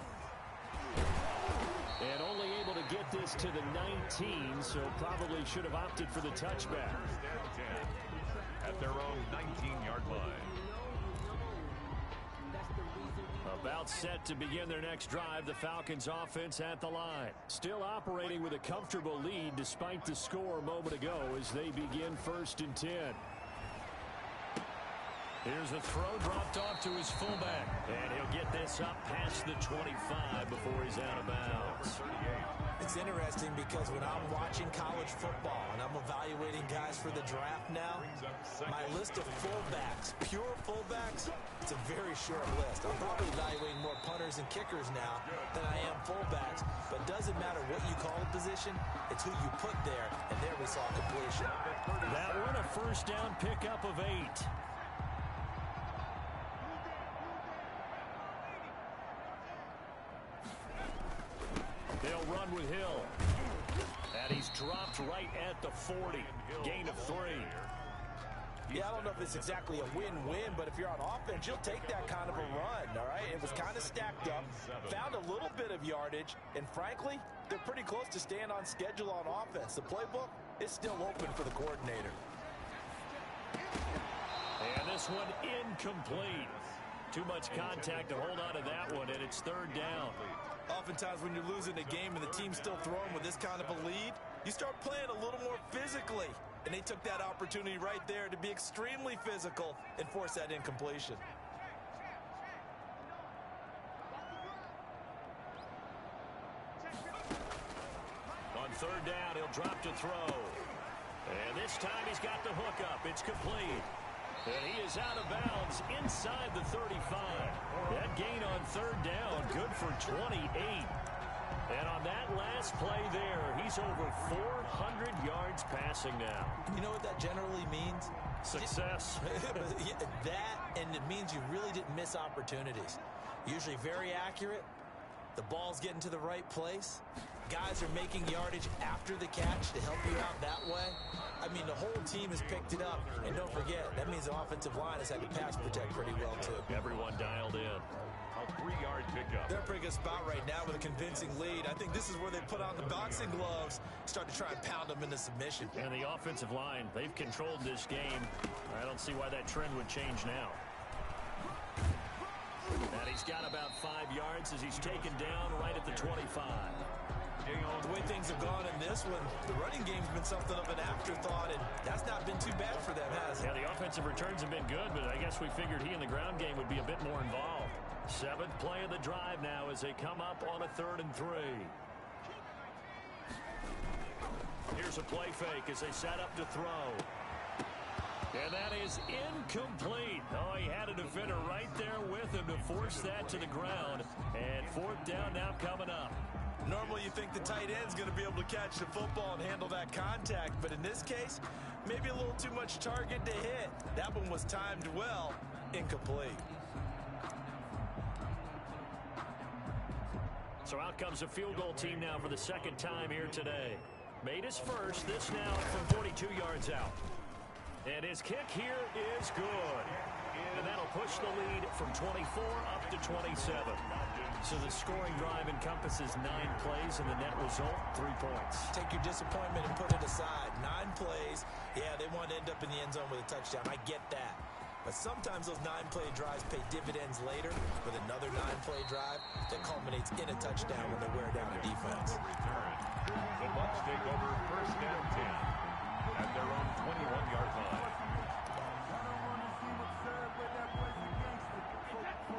S2: And only able to get this to the 19, so probably should have opted for the touchback.
S1: 10 at their own 19-yard line.
S2: About timeout set to begin their next drive. The Falcons offense at the line. Still operating with a comfortable lead despite the score a moment ago as they begin 1st and 10. Here's a throw dropped off to his fullback. And he'll get this up past the 25 before he's out of bounds.
S4: It's interesting because when I'm watching college football and I'm evaluating guys for the draft now, my list of fullbacks, pure fullbacks, it's a very short list. I'm probably evaluating more punters and kickers now than I am fullbacks. But it doesn't matter what you call a position, it's who you put there. And there we saw completion.
S2: That one a first down pickup of 8. They'll run with Hill. And he's dropped right at the 40. Gain of 3.
S4: Yeah, I don't know if it's exactly a win-win, but if you're on offense, you'll take that kind of a run, all right? It was kind of stacked up, found a little bit of yardage, and frankly, they're pretty close to staying on schedule on offense. The playbook is still open for the coordinator.
S2: And this one incomplete. Too much contact to hold on to that one, and it's 3rd down.
S4: Oftentimes when you're losing a game and the team's still throwing with this kind of a lead, you start playing a little more physically. And they took that opportunity right there to be extremely physical and force that incompletion.
S2: On 3rd down, he'll drop to throw. And this time he's got the hook up. It's complete. And he is out of bounds inside the 35. That gain on 3rd down, good for 28. And on that last play there, he's over 400 yards passing now.
S4: You know what that generally means?
S2: Success.
S4: That, and it means you really didn't miss opportunities. Usually very accurate. The ball's getting to the right place. Guys are making yardage after the catch to help you out that way. I mean, the whole team has picked it up. And don't forget, that means the offensive line has had to pass protect pretty well, too.
S2: Everyone dialed in.
S1: A 3-yard pickup.
S4: They're in a pretty good spot right now with a convincing lead. I think this is where they put on the boxing gloves, start to try and pound them into submission.
S2: And the offensive line, they've controlled this game. I don't see why that trend would change now. And he's got about 5 yards as he's taken down right at the 25.
S4: The way things have gone in this one, the running game's been something of an afterthought, and that's not been too bad for them, has it?
S2: Yeah, the offensive returns have been good, but I guess we figured he in the ground game would be a bit more involved. 7th play of the drive now as they come up on a 3rd and 3. Here's a play fake as they set up to throw. And that is incomplete. Oh, he had a defender right there with him to force that to the ground. And 4th down now coming up.
S4: Normally you think the tight end's going to be able to catch the football and handle that contact, but in this case, maybe a little too much target to hit. That one was timed well, incomplete.
S2: So out comes a field goal team now for the 2nd time here today. Made his first, this now from 42 yards out. And his kick here is good. And that'll push the lead from 24 up to 27. So the scoring drive encompasses 9 plays, and the net result, 3 points.
S4: Take your disappointment and put it aside. 9 plays. Yeah, they want to end up in the end zone with a touchdown. I get that. But sometimes those 9-play drives pay dividends later with another 9-play drive that culminates in a touchdown when they wear down a defense.
S1: The Bucks take over 1st and 10 at their own 21-yard line.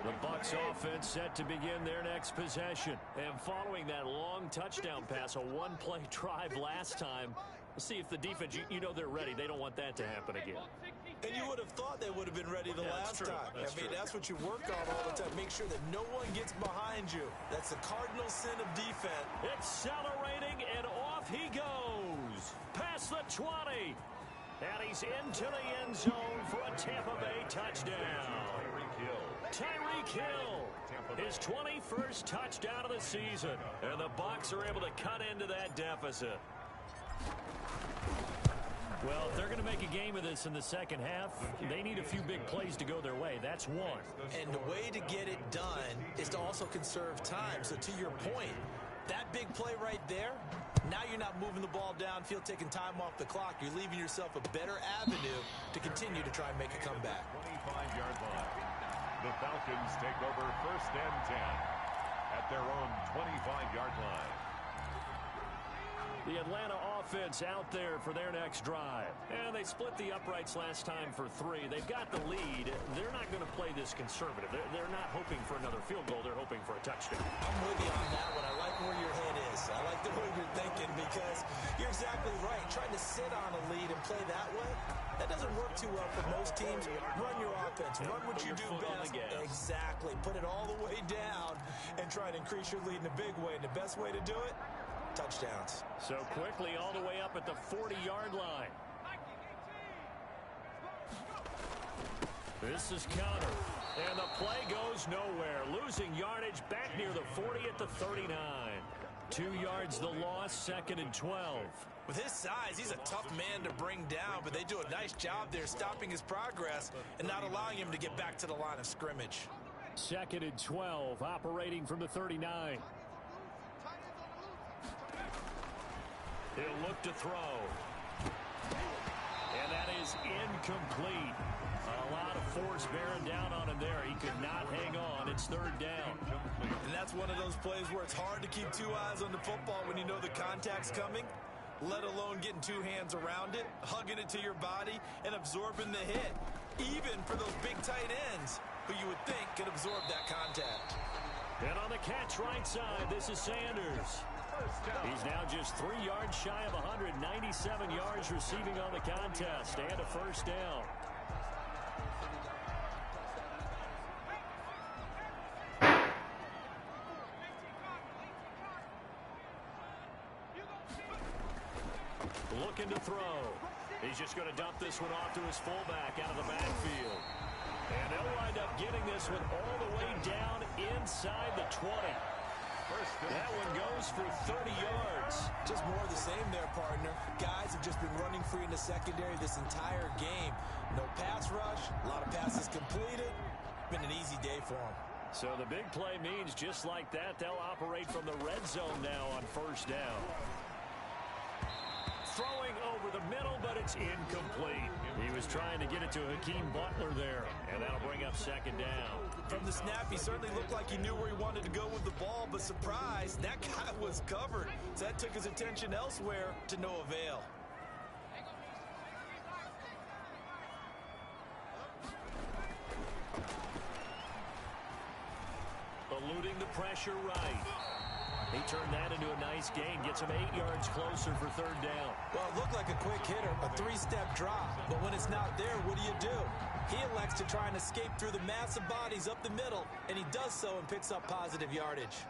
S2: The Bucks offense set to begin their next possession. And following that long touchdown pass, a 1-play drive last time, let's see if the defense, you know they're ready. They don't want that to happen again.
S4: And you would have thought they would have been ready the last time. That's what you work on all the time. Make sure that no one gets behind you. That's the cardinal sin of defense.
S2: Accelerating, and off he goes. Past the 20. And he's into the end zone for a Tampa Bay touchdown. Tyreek Hill, his 21st touchdown of the season. And the Bucs are able to cut into that deficit. Well, if they're going to make a game of this in the second half, they need a few big plays to go their way. That's one.
S4: And the way to get it done is to also conserve time. So to your point, that big play right there, now you're not moving the ball downfield, taking time off the clock. You're leaving yourself a better avenue to continue to try and make a comeback.
S1: 25-yard line. The Falcons take over 1st and 10 at their own 25-yard line.
S2: The Atlanta offense out there for their next drive. And they split the uprights last time for 3. They've got the lead. They're not going to play this conservative. They're not hoping for another field goal. They're hoping for a touchdown.
S4: I'm with you on that one. I like where your head is. I like the way you're thinking because you're exactly right. Trying to sit on a lead and play that way, that doesn't work too well for most teams. Run your offense. Run what you do best. Exactly. Put it all the way down and try to increase your lead in a big way. And the best way to do it, touchdowns.
S2: So quickly all the way up at the 40-yard line. This is counter. And the play goes nowhere. Losing yardage back near the 40 at the 39. 2 yards the loss, 2nd and 12.
S4: With his size, he's a tough man to bring down, but they do a nice job there stopping his progress and not allowing him to get back to the line of scrimmage.
S2: 2nd and 12, operating from the 39. He'll look to throw. And that is incomplete. A lot of force bearing down on him there. He could not hang on. It's 3rd down.
S4: And that's one of those plays where it's hard to keep 2 eyes on the football when you know the contact's coming, let alone getting 2 hands around it, hugging it to your body, and absorbing the hit. Even for those big tight ends who you would think could absorb that contact.
S2: And on the catch right side, this is Sanders. He's now just 3 yards shy of 197 yards receiving on the contest and a 1st down. Looking to throw. He's just going to dump this one off to his fullback out of the backfield. And they'll wind up getting this one all the way down inside the 20. That one goes for 30 yards.
S4: Just more of the same there, partner. Guys have just been running free in the secondary this entire game. No pass rush, a lot of passes completed. Been an easy day for them.
S2: So the big play means just like that, they'll operate from the red zone now on 1st down. Throwing over the middle, but it's incomplete. He was trying to get it to Hakeem Butler there, and that'll bring up 2nd down.
S4: From the snap, he certainly looked like he knew where he wanted to go with the ball, but surprise, that guy was covered. So that took his attention elsewhere to no avail.
S2: Eluding the pressure right. He turned that into a nice gain, gets him 8 yards closer for 3rd down.
S4: Well, it looked like a quick hitter, a 3-step drop. But when it's not there, what do? He elects to try and escape through the massive bodies up the middle, and he does so and picks up positive yardage.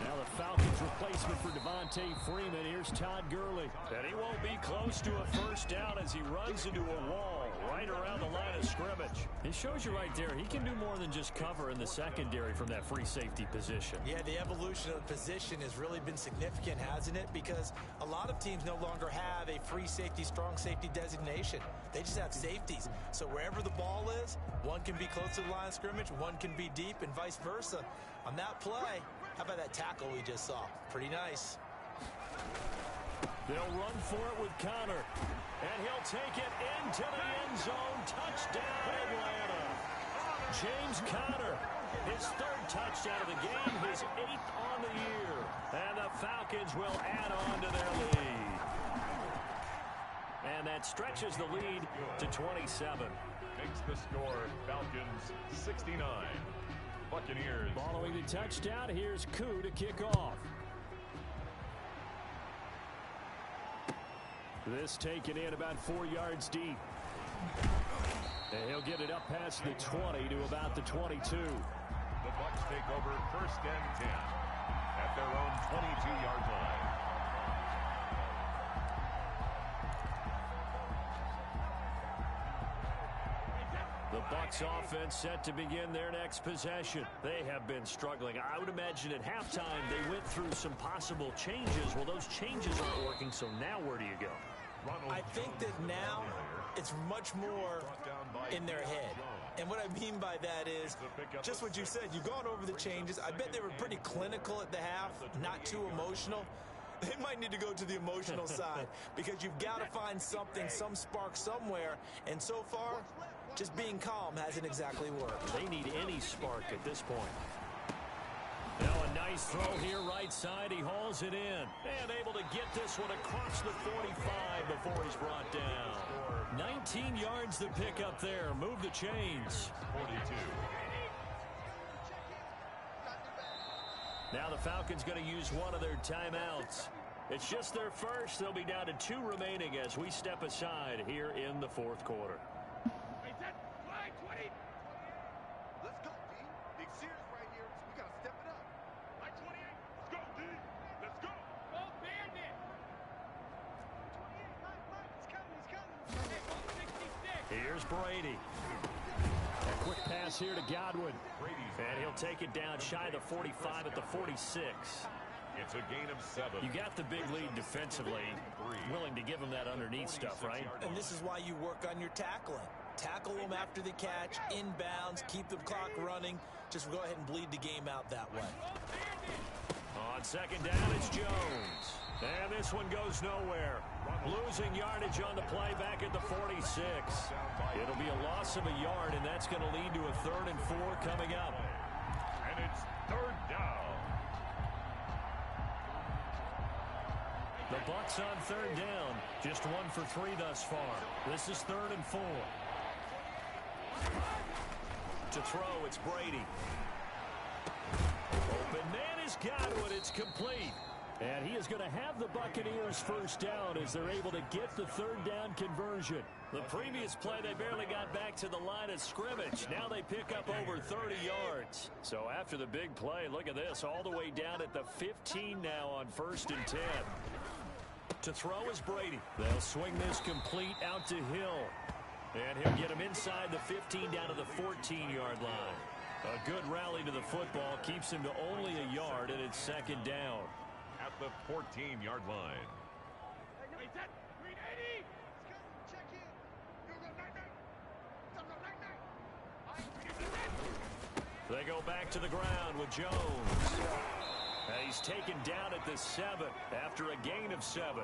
S2: Now the Falcons replacement for Devontae Freeman. Here's Todd Gurley. And he won't be close to a 1st down as he runs into a wall right around the line of scrimmage. It shows you right there, he can do more than just cover in the secondary from that free safety position.
S4: Yeah, the evolution of the position has really been significant, hasn't it? Because a lot of teams no longer have a free safety, strong safety designation. They just have safeties. So wherever the ball is, one can be close to the line of scrimmage, one can be deep, and vice versa. On that play, how about that tackle we just saw? Pretty nice.
S2: They'll run for it with Connor. And he'll take it into the end zone. Touchdown, Atlanta. James Conner, his 3rd touchdown of the game, his 8th on the year. And the Falcons will add on to their lead. And that stretches the lead to 27.
S1: Makes the score Falcons 69. Buccaneers.
S2: Following the touchdown, here's Koo to kick off. This taken in about 4 yards deep. And he'll get it up past the 20 to about the 22.
S1: The Bucks take over 1st and 10 at their own 22-yard line.
S2: The Bucks offense set to begin their next possession. They have been struggling. I would imagine at halftime they went through some possible changes. Well, those changes aren't working, so now where do you go?
S4: I think that now it's much more in their head. And what I mean by that is just what you said. You've gone over the changes. I bet they were pretty clinical at the half, not too emotional. They might need to go to the emotional side because you've got to find something, some spark somewhere. And so far, just being calm hasn't exactly worked.
S2: They need any spark at this point. Now a nice throw here right side. He hauls it in. And able to get this one across the 45 before he's brought down. 19 yards to pick up there. Move the chains.
S1: 42.
S2: Now the Falcons going to use one of their timeouts. It's just their first. They'll be down to 2 remaining as we step aside here in the fourth quarter.
S6: Let's go, D. Big serious right here, so we got to step it up. Like 28. Let's go, D. Let's go. Go, Bandit. 28. Mike, he's coming, he's coming. Hey, 66.
S2: Here's Brady. A quick pass here to Godwin. And he'll take it down shy of the 45 at the 46.
S1: It's a gain of 7.
S2: You got the big lead defensively. Willing to give him that underneath stuff, right?
S4: And this is why you work on your tackling. Tackle them after the catch, inbounds, keep the clock running. Just go ahead and bleed the game out that way.
S2: On second down, it's Jones. And this one goes nowhere. Losing yardage on the play back at the 46. It'll be a loss of a yard, and that's going to lead to a 3rd and 4 coming up.
S1: And it's 3rd down.
S2: The Bucks on 3rd down. Just 1 for 3 thus far. This is 3rd and 4. To throw, it's Brady. Open man is Godwin. It's complete. And he is going to have the Buccaneers first down as they're able to get the 3rd down conversion. The previous play, they barely got back to the line of scrimmage. Now they pick up over 30 yards. So after the big play, look at this, all the way down at the 15 now on 1st and 10. To throw is Brady. They'll swing this complete out to Hill. And he'll get him inside the 15 down to the 14-yard line. A good rally to the football keeps him to only a yard, and it's 2nd down.
S1: At the 14-yard line.
S2: They go back to the ground with Jones. And he's taken down at the 7 after a gain of 7.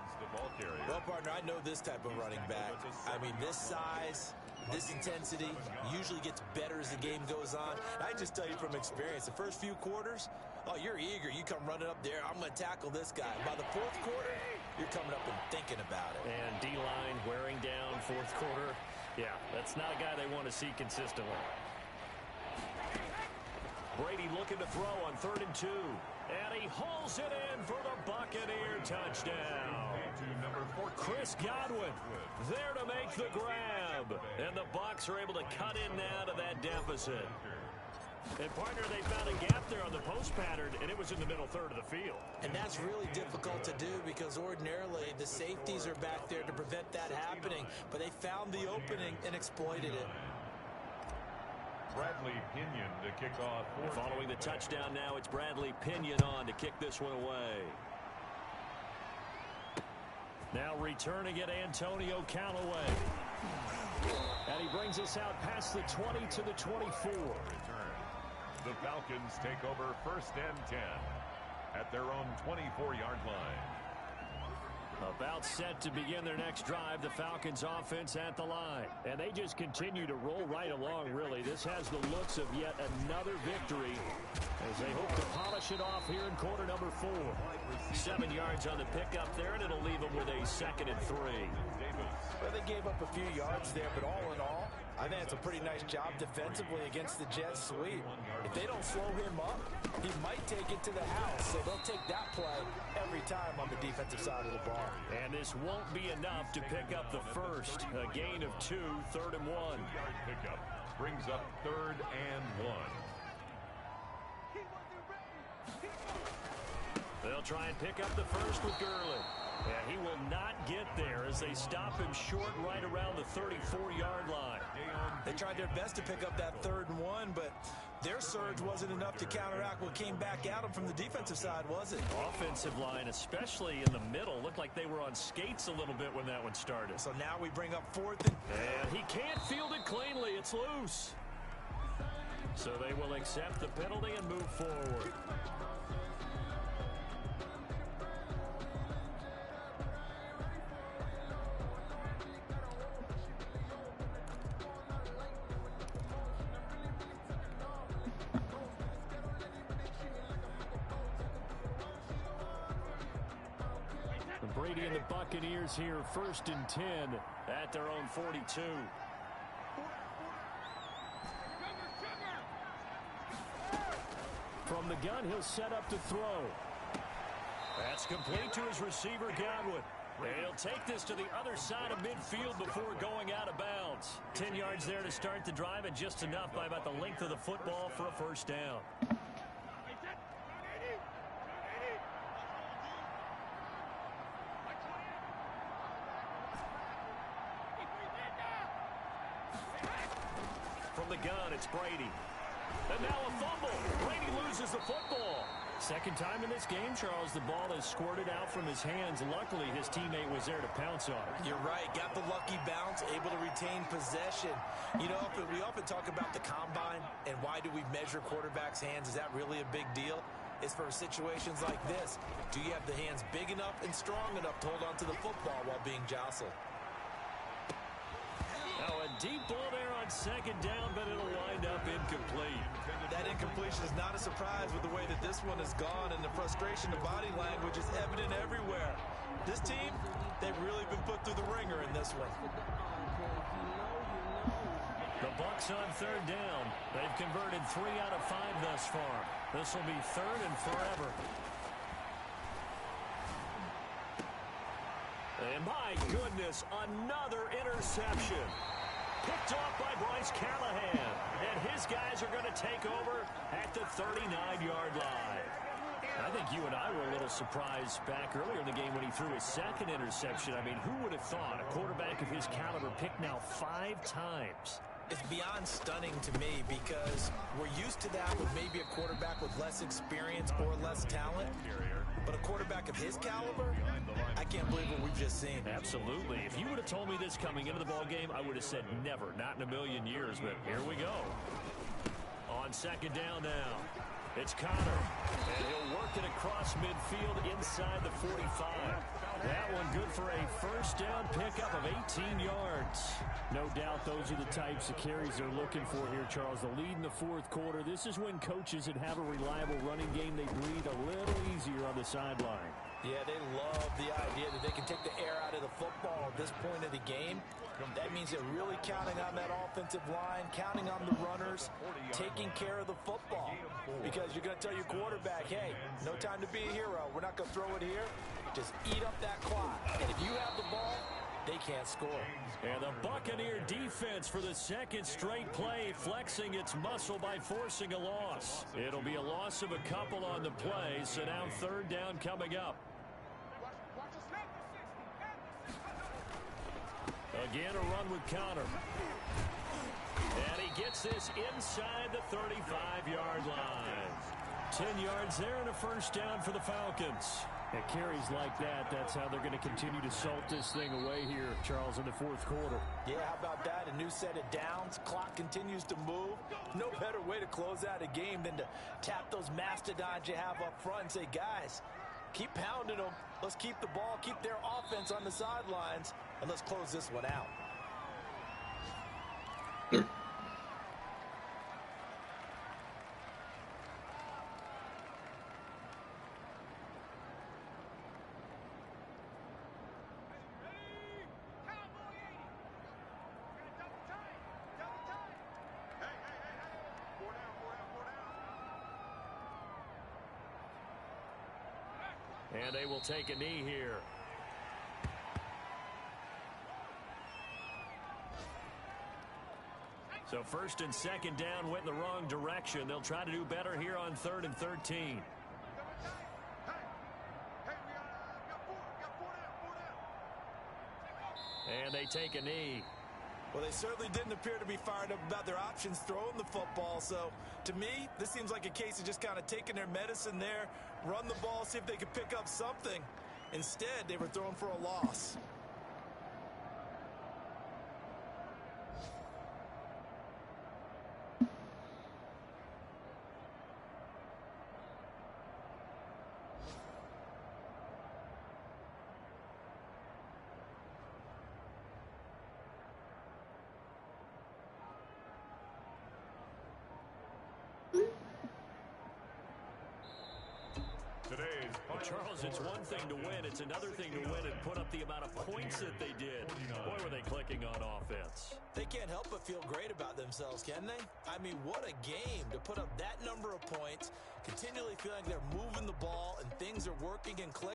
S4: Well, partner, I know this type of running back. I mean, this size, this intensity usually gets better as the game goes on. I just tell you from experience, the first few quarters, oh, you're eager. You come running up there. I'm going to tackle this guy. By the 4th quarter, you're coming up and thinking about it.
S2: And D-line wearing down 4th quarter. Yeah, that's not a guy they want to see consistently. Brady looking to throw on 3rd and 2. And he hauls it in for the Buccaneer touchdown. Chris Godwin there to make the grab. And the Bucs are able to cut in now to that deficit. And, partner, they found a gap there on the post pattern, and it was in the middle 3rd of the field.
S4: And that's really difficult to do because ordinarily the safeties are back there to prevent that happening. But they found the opening and exploited it.
S1: Bradley Pinion to kick off.
S2: Following the touchdown now, it's Bradley Pinion on to kick this one away. Now returning it, Antonio Callaway. And he brings us out past the 20 to the 24.
S1: The Falcons take over 1st and 10 at their own 24-yard line.
S2: About set to begin their next drive, the Falcons offense at the line. And they just continue to roll right along, really. This has the looks of yet another victory as they hope to polish it off here in quarter number 4. 7 yards on the pickup there, and it'll leave them with a 2nd and 3.
S4: Well, they gave up a few yards there, but all in all, I think it's a pretty nice job defensively against the Jets sweep. If they don't slow him up, he might take it to the house. So they'll take that play every time on the defensive side of the ball.
S2: And this won't be enough to pick up the first. A gain of 2, 3rd and 1.
S1: Yard pickup brings up 3rd and 1.
S2: They'll try and pick up the first with Gurley. And he will not get there as they stop him short right around the 34-yard line.
S4: They tried their best to pick up that 3rd and 1, but their surge wasn't enough to counteract what came back at them from the defensive side, was it?
S2: Offensive line, especially in the middle, looked like they were on skates a little bit when that one started.
S4: So now we bring up 4th
S2: and he can't field it cleanly. It's loose. So they will accept the penalty and move forward. Brady and the Buccaneers here, 1st and 10 at their own 42. From the gun, he'll set up to throw. That's complete to his receiver, Godwin. He'll take this to the other side of midfield before going out of bounds. 10 yards there to start the drive, and just enough by about the length of the football for a first down. From the gun, it's Brady. And now a fumble. Brady loses the football. Second time in this game, Charles, the ball has squirted out from his hands. Luckily, his teammate was there to pounce on it.
S4: You're right. Got the lucky bounce, able to retain possession. You know, we often talk about the combine and why do we measure quarterbacks' hands. Is that really a big deal? It's for situations like this. Do you have the hands big enough and strong enough to hold on to the football while being jostled?
S2: Now a deep ball there on second down, but it'll wind up incomplete.
S4: That incompletion is not a surprise with the way that this one has gone, and the frustration, the body language is evident everywhere. This team, they've really been put through the ringer in this one.
S2: The Bucs on third down. They've converted 3 out of 5 thus far. This will be 3rd and forever. And my goodness, another interception. Picked off by Bryce Callahan. And his guys are going to take over at the 39-yard line. I think you and I were a little surprised back earlier in the game when he threw his second interception. I mean, who would have thought a quarterback of his caliber picked now 5 times?
S4: It's beyond stunning to me because we're used to that with maybe a quarterback with less experience or less talent. But a quarterback of his caliber, I can't believe what we've just seen.
S2: Absolutely. If you would have told me this coming into the ballgame, I would have said never, not in a million years. But here we go. On second down now, it's Connor. And he'll work it across midfield inside the 45. That one good for a first down pickup of 18 yards. No doubt those are the types of carries they're looking for here, Charles. The lead in the 4th quarter. This is when coaches that have a reliable running game, they breathe a little easier on the sideline.
S4: Yeah, they love the idea that they can take the air out of the football at this point of the game. That means they're really counting on that offensive line, counting on the runners, taking care of the football. Because you're going to tell your quarterback, hey, no time to be a hero. We're not going to throw it here. Just eat up that clock. And if you have the ball, they can't score.
S2: And the Buccaneer defense for the 2nd straight play, flexing its muscle by forcing a loss. It'll be a loss of a couple on the play, so now 3rd down coming up. Again, a run with Connor. And he gets this inside the 35-yard line. 10 yards there and a first down for the Falcons. At carries like that, that's how they're going to continue to salt this thing away here, Charles, in the 4th quarter.
S4: Yeah, how about that? A new set of downs. Clock continues to move. No better way to close out a game than to tap those mastodons you have up front and say, guys, keep pounding them. Let's keep the ball, keep their offense on the sidelines, and let's close this one out.
S2: And they will take a knee here. So 1st and 2nd down went in the wrong direction. They'll try to do better here on 3rd and 13. And they take a knee.
S4: Well, they certainly didn't appear to be fired up about their options throwing the football. So, to me, this seems like a case of just kind of taking their medicine there, run the ball, see if they could pick up something. Instead, they were throwing for a loss.
S1: Today's punch
S2: Charles, it's one thing to win. It's another thing to win and put up the amount of points that they did. Boy, were they clicking on offense.
S4: They can't help but feel great about themselves, can they? I mean, what a game to put up that number of points, continually feeling like they're moving the ball and things are working and clicking.